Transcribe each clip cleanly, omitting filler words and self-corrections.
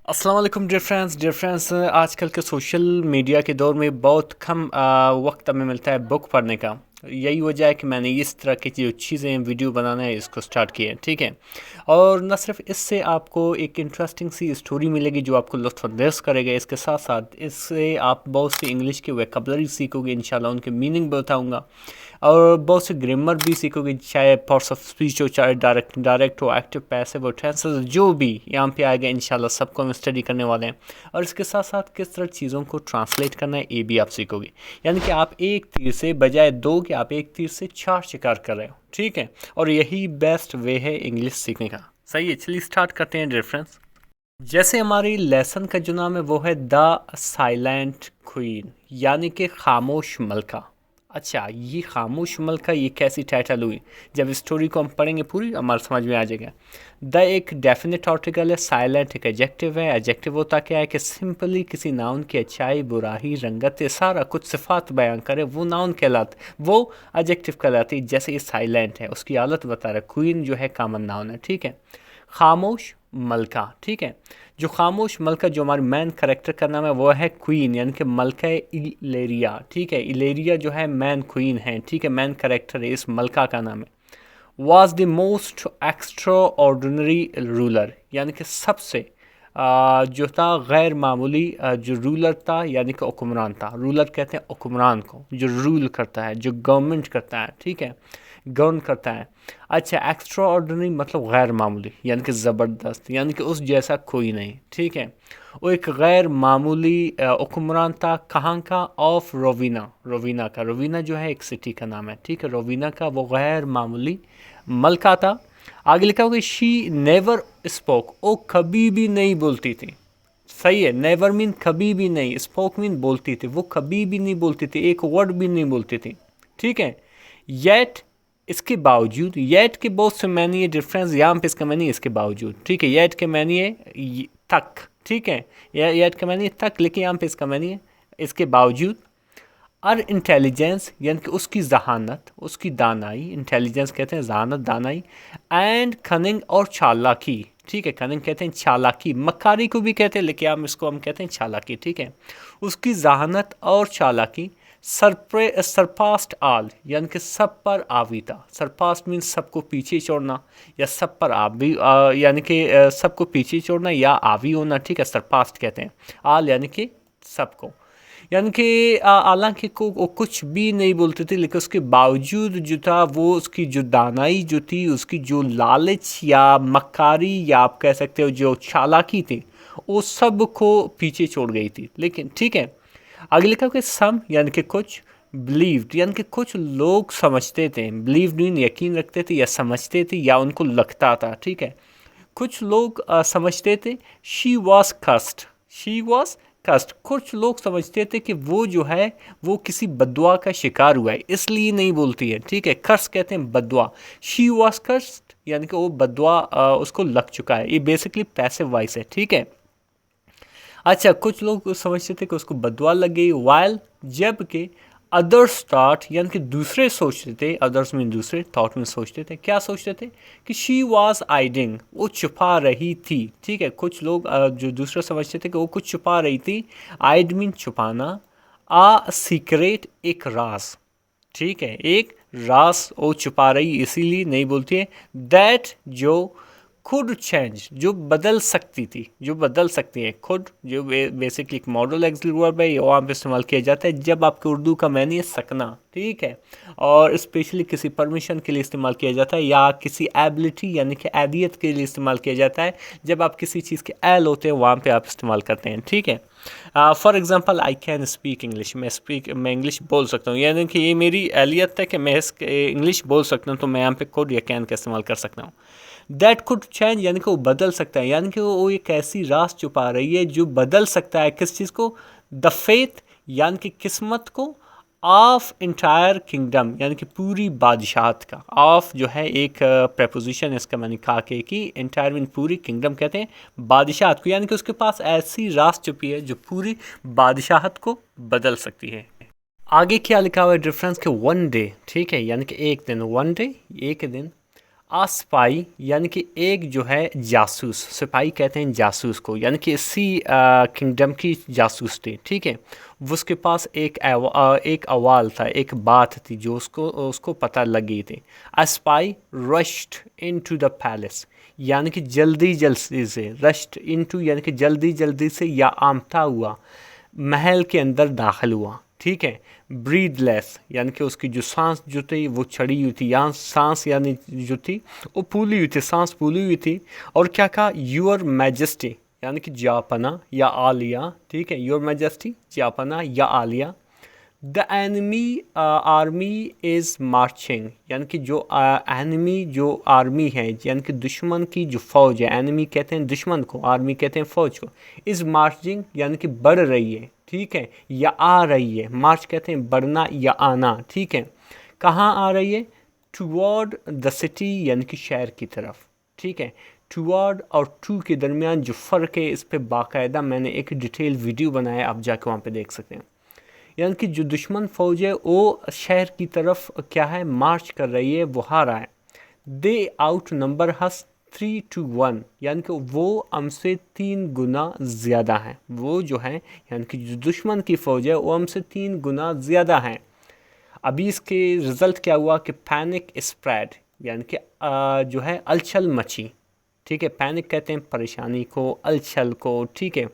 अस्सलाम वालेकुम dear friends आजकल के सोशल मीडिया के दौर में बहुत कम वक्त हमें मिलता है बुक पढ़ने का। यही वजह है कि मैंने इस तरह की जो चीज़ें वीडियो बनाना है इसको स्टार्ट किया है, ठीक है। और न सिर्फ इससे आपको एक इंटरेस्टिंग सी स्टोरी मिलेगी जो आपको लुत्फ़अंदेज़ करेगा, इसके साथ साथ इससे आप बहुत सी इंग्लिश की वोकैबुलरी सीखोगे, इंशाल्लाह उनके मीनिंग बताऊँगा। और बहुत से ग्रामर भी सीखोगे, चाहे पार्ट्स ऑफ स्पीच हो, चाहे डायरेक्ट हो, एक्टिव पैसिव हो, टेंसेस जो भी यहाँ पे आएगा इंशाल्लाह सबको हम स्टडी करने वाले हैं। और इसके साथ साथ किस तरह चीज़ों को ट्रांसलेट करना है ये भी आप सीखोगे। यानी कि आप एक तीर से बजाय दो कि आप एक तीर से चार शिकार कर रहे हो, ठीक है। और यही बेस्ट वे है इंग्लिश सीखने का। सही है, चलिए स्टार्ट करते हैं डियर फ्रेंड्स। जैसे हमारी लेसन का जो नाम है वो है द साइलेंट क्वीन, यानी कि खामोश मलका। अच्छा, ये खामोश मलका ये कैसी टाइटल हुई? जब स्टोरी को हम पढ़ेंगे पूरी हमारे समझ में आ जाएगा। द एक डेफिनेट आर्टिकल है, साइलेंट एक एडजेक्टिव है। एडजेक्टिव होता क्या है कि सिंपली किसी नाउन की अच्छाई, बुराई, रंगत, सारा कुछ सिफात बयान करे, वो नाउन कहलाता, वो एडजेक्टिव कहलाती है। जैसे ये साइलेंट है उसकी हालत बता रहा है, क्वीन जो है कॉमन नाउन है, ठीक है। खामोश मलका, ठीक है। जो खामोश मलका जो हमारी मैन करेक्टर का नाम है वो है क्वीन, यानी कि मलका इलेरिया, ठीक है। इलेरिया जो है मैन क्वीन है, ठीक है, मैन करेक्टर है, इस मलका का नाम है। Was the most extra ordinary ruler, यानी कि सबसे जो था गैर मामूली जो रूलर था, यानी कि हुक्मरान था। रूलर कहते हैं हुक्मरान को, जो रूल करता है, जो गवर्नमेंट करता है, ठीक है, गवर्न करता है। अच्छा, एक्स्ट्रा ऑर्डिनरी मतलब गैर मामूली, यानी कि ज़बरदस्त, यानी कि उस जैसा कोई नहीं, ठीक है। वो एक गैर मामूली हुक्मरान था। कहाँ का? ऑफ रोवीना, रोवीना का। रोवीना जो है एक सिटी का नाम है, ठीक है। रोवीना का वो गैर मामूली मलका था। आगे लिखा होगा शी नेवर स्पोक, वो कभी भी नहीं बोलती थी। सही है, नेवर मीन कभी भी नहीं, स्पोक मीन बोलती थी, वो कभी भी नहीं बोलती थी, एक वर्ड भी नहीं बोलती थी, ठीक है। येट, इसके बावजूद, येट के बहुत से मैनी है डिफरेंस, यहाँ पे इसका मैनी इसके बावजूद, ठीक है। येट के मैनी है तक, ठीक है। येट का मैनी है तक, लेकिन यहाँ पे इसका मैनी है इसके बावजूद। और इंटेलिजेंस यानी कि उसकी जहानत, उसकी दानाई, इंटेलिजेंस कहते हैं जहानत, दानाई। एंड कनिंग और चालाकी, ठीक है। कनिंग कहते हैं चालाकी, मक्कारी को भी कहते हैं, लेकिन हम कहते हैं चालाकी, ठीक है। उसकी जहानत और चालाकी सरपास्ट आल, यानी कि सब पर आवी था। सरपास्ट मीन सबको पीछे छोड़ना, या सब पर आवी यानी कि सबको पीछे छोड़ना या आवी होना, ठीक है। सरपास्ट कहते हैं, आल यानी कि सबको। यानी कि हालांकि को वो कुछ भी नहीं बोलते थे, लेकिन उसके बावजूद जो था वो उसकी जो दानाई जो थी, उसकी जो लालच या मक्कारी या आप कह सकते हो जो चालाकी थी, वो सब को पीछे छोड़ गई थी। लेकिन ठीक है, आगे लिखा कि सम यानी कि कुछ, बिलीव्ड यानी कि कुछ लोग समझते थे, बिलीव मीन यकीन रखते थे या समझते थे या उनको लगता था, ठीक है। कुछ लोग समझते थे शी वॉज कस्ट, शी वॉज कस्ट। कुछ लोग समझते थे कि वो जो है वो किसी बदुआ का शिकार हुआ है, इसलिए नहीं बोलती है, ठीक है। कर्स कहते हैं बदुआ। शी वॉज कस्ट यानी कि वो बदुआ उसको लग चुका है, ये बेसिकली पैसिव वॉइस है, ठीक है। अच्छा, कुछ लोग समझते थे कि उसको बदुआ लग गई, वाइल जबकि अदर्स थॉट यानी कि दूसरे सोचते थे, अदर्स मीन दूसरे, थॉट में सोचते थे, क्या सोचते थे कि शी वॉज आइडिंग, वो छुपा रही थी, ठीक है। कुछ लोग जो दूसरे समझते थे कि वो कुछ छुपा रही थी, आइड मीन छुपाना, आ सीक्रेट एक राज, ठीक है, एक राज वो छुपा रही इसीलिए नहीं बोलती है। दैट जो खुद चेंज जो बदल सकती थी, जो बदल सकती है, खुद जो बेसिकली एक मॉडल एक्सिलरी वर्ब है, ये वहाँ पे इस्तेमाल किया जाता है जब आपके उर्दू का मैनी है सकना, ठीक है। और स्पेशली किसी परमिशन के लिए इस्तेमाल किया जाता है या किसी एबिलिटी यानी कि एदियत के लिए इस्तेमाल किया जाता है। जब आप किसी चीज़ के एल होते हैं वहाँ पे आप इस्तेमाल करते हैं, ठीक है। For example I can speak English, मैं इंग्लिश बोल सकता हूँ, यानी कि ये मेरी एहलियत है कि मैं इंग्लिश बोल सकता हूँ, तो मैं यहाँ पे कुड या कैन का इस्तेमाल कर सकता हूँ। दैट कुड चेंज यानी कि वो बदल सकता है, यानी कि वो एक ऐसी राज छुपा रही है जो बदल सकता है किस चीज़ को? द फेथ यानी कि किस्मत को, ऑफ इंटायर किंगडम यानी कि पूरी बादशाहत का। ऑफ जो है एक प्रेपोजिशन, इसका मैंने कहा कि इंटायर मीन पूरी, किंगडम कहते हैं बादशाहत को, यानी कि उसके पास ऐसी राज छुपी है जो पूरी बादशाहत को बदल सकती है। आगे क्या लिखा हुआ है डिफरेंस के वन डे, ठीक है, यानी कि एक दिन, वन डे एक दिन। आ स्पाई यानी कि एक जो है जासूस, सिपाही कहते हैं जासूस को, यानी कि इसी किंगडम की जासूस थी, ठीक है। वो उसके पास एक अवाल था, एक बात थी जो उसको उसको पता लगी थी। A spy rushed into the palace, यानी कि जल्दी जल्दी से, रश्ड इनटू यानी कि जल्दी जल्दी से या आमता हुआ महल के अंदर दाखिल हुआ, ठीक है। ब्रीदलेस यानी कि उसकी जो सांस जो थी वो चढ़ी हुई थी, यहाँ सांस यानी जो थी वो फूली हुई थी, सांस फूली हुई थी। और क्या कहा, योर मैजेस्टी यानी कि जापना या आलिया, ठीक है, योर मैजेस्टी जापना या Alia. The enemy army is marching, यानी कि जो एनिमी जो आर्मी है यानी कि दुश्मन की जो फ़ौज है, एनिमी कहते हैं दुश्मन को, आर्मी कहते हैं फ़ौज को, इज़ मार्चिंग यानी कि बढ़ रही है, ठीक है, या आ रही है। मार्च कहते हैं बढ़ना या आना, ठीक है। कहाँ आ रही है, टुवर्ड द सिटी यानी कि शहर की तरफ, ठीक है। टुवर्ड और टू के दरमियान जो फ़र्क है इस पर बाकायदा मैंने एक डिटेल वीडियो बनाया है, आप जाके वहाँ पे देख सकते हैं। यानी कि जो दुश्मन फ़ौज है वो शहर की तरफ क्या है, मार्च कर रही है, वो हारा है। दे आउट नंबर हस 3-1, यानी कि वो हमसे 3 गुना ज़्यादा हैं। वो जो है यानी कि जो दुश्मन की फ़ौज है वो हमसे 3 गुना ज़्यादा हैं। अभी इसके रिज़ल्ट क्या हुआ कि पैनिक स्प्रेड, यानी कि जो है अलछल मची, ठीक है। पैनिक कहते हैं परेशानी को, अलछल को, ठीक है।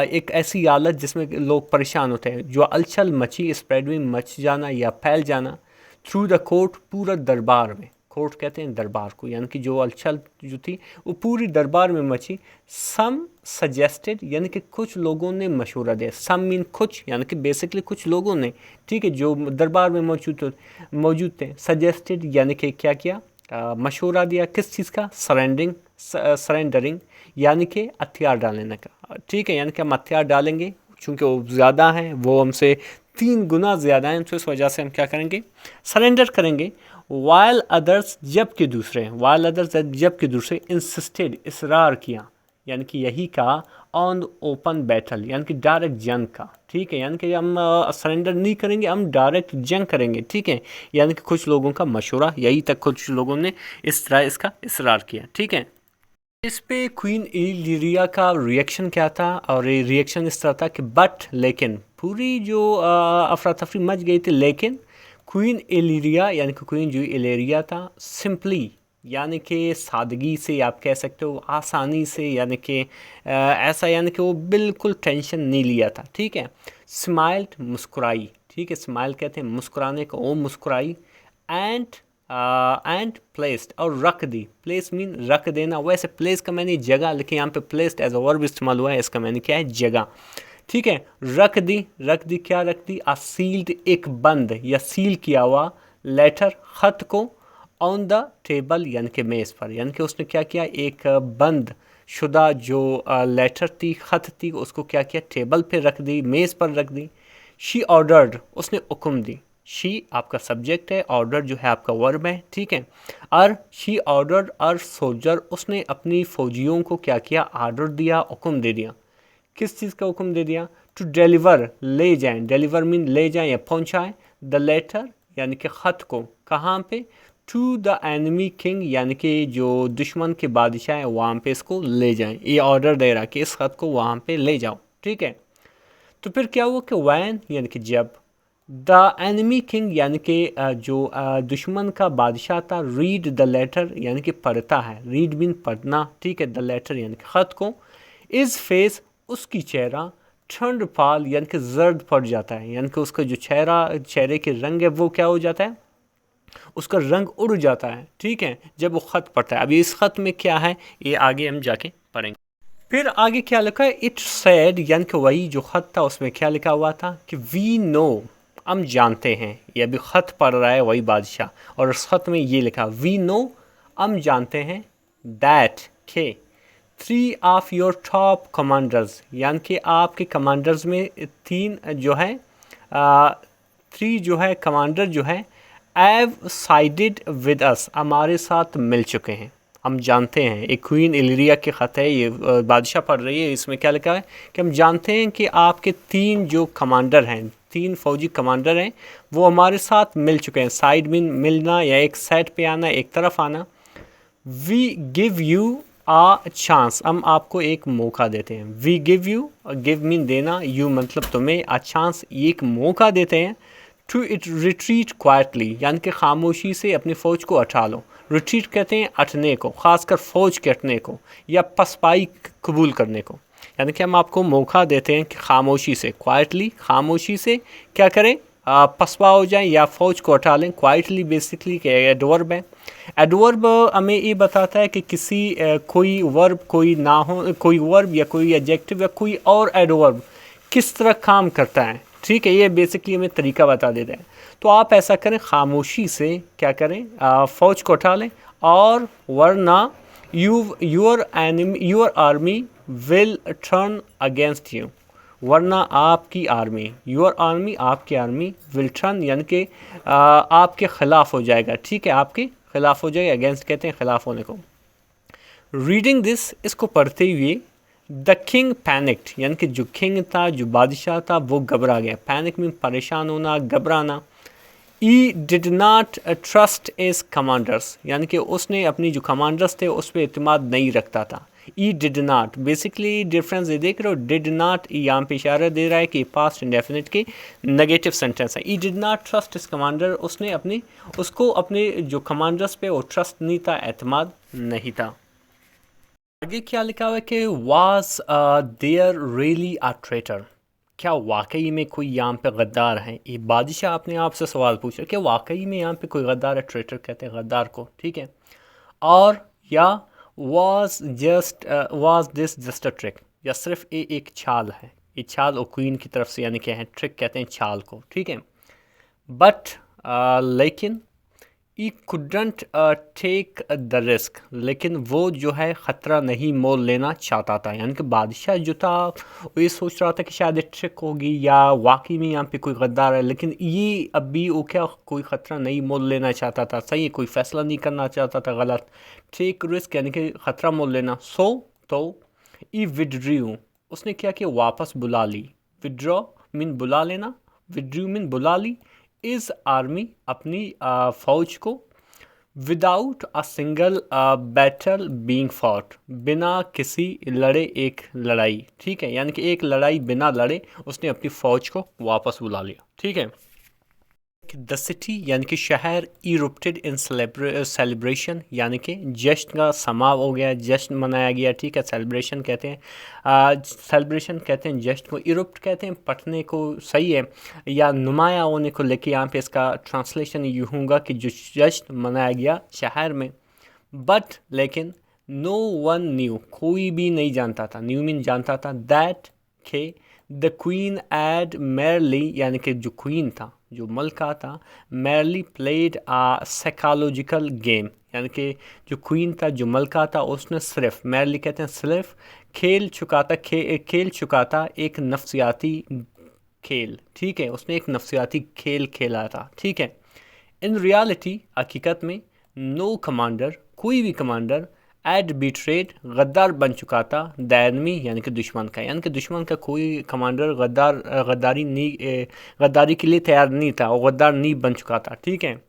एक ऐसी हालत जिसमें लोग परेशान होते हैं, जो अलछल मची, स्प्रेड में मच जाना या फैल जाना। थ्रू द कोर्ट, पूरा दरबार में, कोर्ट कहते हैं दरबार को, यानी कि जो अलछल जो थी वो पूरी दरबार में मची। सम सजेस्टेड यानी कि कुछ लोगों ने मशवरा दिया, सम मीन कुछ, यानी कि बेसिकली कुछ लोगों ने, ठीक है, जो दरबार में मौजूद थे। सजेस्टेड यानी कि क्या किया, मशवरा दिया किस चीज़ का, सरेंडरिंग यानी कि हथियार डालने का, ठीक है। यानी कि हम हथियार डालेंगे चूँकि वो ज़्यादा हैं, वो हमसे 3 गुना ज़्यादा हैं, तो इस वजह से हम क्या करेंगे, सरेंडर करेंगे। वाइल अदर्स जबकि दूसरे, वाइल अदर्स जबकि दूसरे, इंसिस्टेड इसरार किया, यानी कि यही कहा, ऑन ओपन बैटल यानी कि डायरेक्ट जंग का, ठीक है। यानी कि हम सरेंडर नहीं करेंगे, हम डायरेक्ट जंग करेंगे, ठीक है। यानी कि कुछ लोगों का मशवरा, यही तक कुछ लोगों ने इस तरह इसका इसरार किया, ठीक है। इस पे क्वीन इलिरिया का रिएक्शन क्या था, और ये रिएक्शन इस तरह था कि बट, लेकिन, पूरी जो अफरा तफरी मच गई थी, लेकिन क्वीन इलिरिया यानी कि क्वीन जो इलेरिया था, सिंपली यानी कि सादगी से आप कह सकते हो, आसानी से, यानी कि ऐसा, यानी कि वो बिल्कुल टेंशन नहीं लिया था, ठीक है। स्माइल्ड मुस्कुराई, ठीक है, स्माइल कहते हैं मुस्कुराने को, वो मुस्कुराई। एंड प्लेस्ड और रख दी, प्लेस मीन रख देना, वैसे प्लेस का मैंने जगह, लेकिन यहाँ पे प्लेस्ड एज अ वर्ब इस्तेमाल हुआ है, इसका मैंने क्या है, जगह, ठीक है। रख दी, रख दी, क्या रख दी, सील्ड एक बंद या सील किया हुआ लेटर, खत को, ऑन द टेबल यानी कि मेज़ पर, यानी कि उसने क्या किया, एक बंद शुदा जो लेटर थी, खत थी, उसको क्या किया, टेबल पे रख दी, मेज़ पर रख दी। शी ऑर्डर्ड, उसने हुक्म दी, शी आपका सब्जेक्ट है, ऑर्डर जो है आपका वर्ब है, ठीक है। और शी ऑर्डर और सोल्जर, उसने अपनी फौजियों को क्या किया, ऑर्डर दिया, हुक्म दे दिया। किस चीज़ का हुक्म दे दिया, टू डिलीवर, ले जाएं, डिलीवर मीन ले जाएं या पहुंचाएं, द लेटर यानी कि ख़त को, कहाँ पे, टू द एनिमी किंग यानी कि जो दुश्मन के बादशाह है वहाँ पे इसको ले जाएं। ये ऑर्डर दे रहा कि इस ख़त को वहाँ पे ले जाओ, ठीक है। तो फिर क्या हुआ कि वैन यानी कि जब, द एनिमी किंग यानी कि जो दुश्मन का बादशाह था, रीड द लेटर यानी कि पढ़ता है, रीड मीन पढ़ना, ठीक है, द लेटर यानी कि ख़त को, इज़ फेस उसकी चेहरा, ठंड पाल यानी कि जर्द पड़ जाता है, यानी कि उसका जो चेहरे के रंग है वो क्या हो जाता है, उसका रंग उड़ जाता है, ठीक है, जब वो ख़त पढ़ता है। अभी इस ख़त में क्या है ये आगे हम जाके पढ़ेंगे। फिर आगे क्या लिखा है, इट सैड यानी कि वही जो ख़त था उसमें क्या लिखा हुआ था कि वी नो, हम जानते हैं, ये अभी ख़त पढ़ रहा है वही बादशाह, और उस ख़त में ये लिखा, वी नो, हम जानते हैं, दैट के 3 ऑफ योर टॉप कमांडर्स, यानी कि आपके कमांडर्स में 3 जो है 3 जो है कमांडर जो है, हैव साइडेड विद अस, हमारे साथ मिल चुके हैं, हम जानते हैं, एक क्वीन इलिरिया के ख़त है, ये बादशाह पढ़ रही है, इसमें क्या लिखा है कि हम जानते हैं कि आपके 3 जो कमांडर हैं, 3 फ़ौजी कमांडर हैं, वो हमारे साथ मिल चुके हैं। साइड में मिलना या एक साइड पे आना, एक तरफ आना। We give you a chance, हम आपको एक मौका देते हैं। We give you, give mean देना, यू मतलब तुम्हें, आ चांस एक मौका देते हैं। टू इट रिट्रीट क्वाइटली, यानी कि खामोशी से अपनी फ़ौज को हटा लो। रिट्रीट कहते हैं हटने को, ख़ासकर फ़ौज के हटने को या पसपाई कबूल करने को। यानी कि हम आपको मौका देते हैं कि खामोशी से, क्वाइटली, खामोशी से क्या करें, पसपा हो जाए या फ़ौज को हटा लें। क्वाइटली बेसिकली एडवर्ब है। एडवर्ब हमें ये बताता है कि किसी कोई वर्ब, कोई ना हो, कोई वर्ब या कोई एडजेक्टिव या कोई और एडवर्ब किस तरह काम करता है। ठीक है, ये बेसिकली हमें तरीका बता देते हैं। तो आप ऐसा करें, खामोशी से क्या करें, फ़ौज को उठा लें, और वरना your army will turn against you, वरना आपकी आर्मी, योर आर्मी, आपकी आर्मी, विल टर्न यानी कि आपके ख़िलाफ़ हो जाएगा। ठीक है, आपके ख़िलाफ़ हो जाएगा, अगेंस्ट कहते हैं ख़िलाफ़ होने को। रीडिंग दिस, इसको पढ़ते हुए, द किंग पैनिक्ड, यानी कि जो किंग था, जो बादशाह था, वो घबरा गया। पैनिक में परेशान होना, घबराना। He did not trust his commanders, यानी कि उसने अपनी जो कमांडर्स थे उस पर एतमाद नहीं रखता था। ई डिड नॉट, बेसिकली डिफरेंस ये देख रहे हो, डिड नॉट यहाँ पे इशारा दे रहा है कि पास्ट इंडेफिनिट के नेगेटिव सेंटेंस है। He did not trust his commander, उसने उसको अपने जो कमांडर्स पे वो ट्रस्ट नहीं था, एतमाद नहीं था। आगे क्या लिखा हुआ है कि was there really a traitor, क्या वाकई में कोई यहाँ पे गद्दार है। ये बादशाह अपने आप से सवाल पूछ रहा है कि वाकई में यहाँ पे कोई गद्दार है। ट्रेटर कहते हैं गद्दार को, ठीक है। और या was this just a trick, या सिर्फ ये एक चाल है। ये चाल क्वीन की तरफ से, यानी क्या है, ट्रिक कहते हैं चाल को, ठीक है। बट लेकिन ई कुडंट टेक द रिस्क, लेकिन वो जो है ख़तरा नहीं मोल लेना चाहता था। यानी कि बादशाह जो था वो ये सोच रहा था कि शायद ट्रिक होगी या वाकई में यहाँ पे कोई गद्दार है, लेकिन ये अभी वो क्या कोई ख़तरा नहीं मोल लेना चाहता था। सही है, कोई फ़ैसला नहीं करना चाहता था गलत। टेक रिस्क यानी कि ख़तरा मोल लेना। तो ई विड्रू, उसने क्या किया, वापस बुला ली। विड्रॉ मीन बुला लेना, विड्रू मीन बुला ली। इस आर्मी, अपनी फ़ौज को, without a single battle being fought, बिना किसी लड़े एक लड़ाई, ठीक है। यानी कि एक लड़ाई बिना लड़े उसने अपनी फ़ौज को वापस बुला लिया, ठीक है। द सिटी यानी कि शहर, इरुप्टेड इन सेलिब्रेशन, यानी कि जश्न का समा हो गया, जश्न मनाया गया, ठीक है। सेलिब्रेशन कहते हैं, सेलिब्रेशन कहते हैं जश्न को। इरुप्ट कहते हैं पटने को, सही है, या नुमाया होने को, लेके यहाँ पे इसका ट्रांसलेशन यूँ होगा कि जो जश्न मनाया गया शहर में। बट लेकिन नो वन न्यू, कोई भी नहीं जानता था, न्यू मीन जानता था, दैट के द क्वीन एड मेरली, यानी कि जो क्वीन था, जो मलका था, मेरली प्लेड आ साइकोलॉजिकल गेम, यानी कि जो क्वीन था, जो मलका था, उसने सिर्फ, मेरली कहते हैं सिर्फ, खेल चुका था एक नफ्सियाती खेल, ठीक है। उसने एक नफ्सियाती खेल खेला था, ठीक है। इन रियलिटी, हकीकत में, नो कमांडर, कोई भी कमांडर, एड बिट्रेड, गद्दार बन चुका था, द एनिमी यानी कि दुश्मन का, यानी कि दुश्मन का कोई कमांडर गद्दारी के लिए तैयार नहीं था, वो गद्दार नहीं बन चुका था, ठीक है।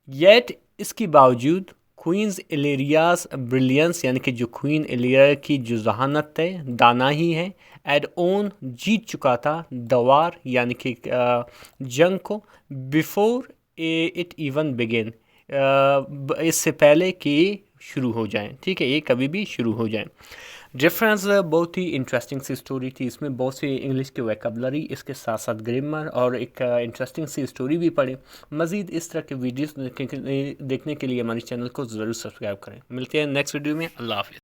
येट, इसके बावजूद, क्वींस इलेरियाज ब्रिलियंस, यानी कि जो क्वीन इलेरिया की जो जहानत है, दाना ही है, एड ओन, जीत चुका था, दवार यानी कि जंग को, बिफोर इट इवन बिगिन, इससे पहले कि शुरू हो जाएं, ठीक है, ये कभी भी शुरू हो जाएं। डिफरेंस बहुत ही इंटरेस्टिंग सी स्टोरी थी, इसमें बहुत सी इंग्लिश की वोकैबुलरी, इसके साथ साथ ग्रामर और एक इंटरेस्टिंग सी स्टोरी भी पढ़े। मज़ीद इस तरह के वीडियोस देखने के लिए हमारे चैनल को ज़रूर सब्सक्राइब करें। मिलते हैं नेक्स्ट वीडियो में। अल्लाह हाफ़िज़।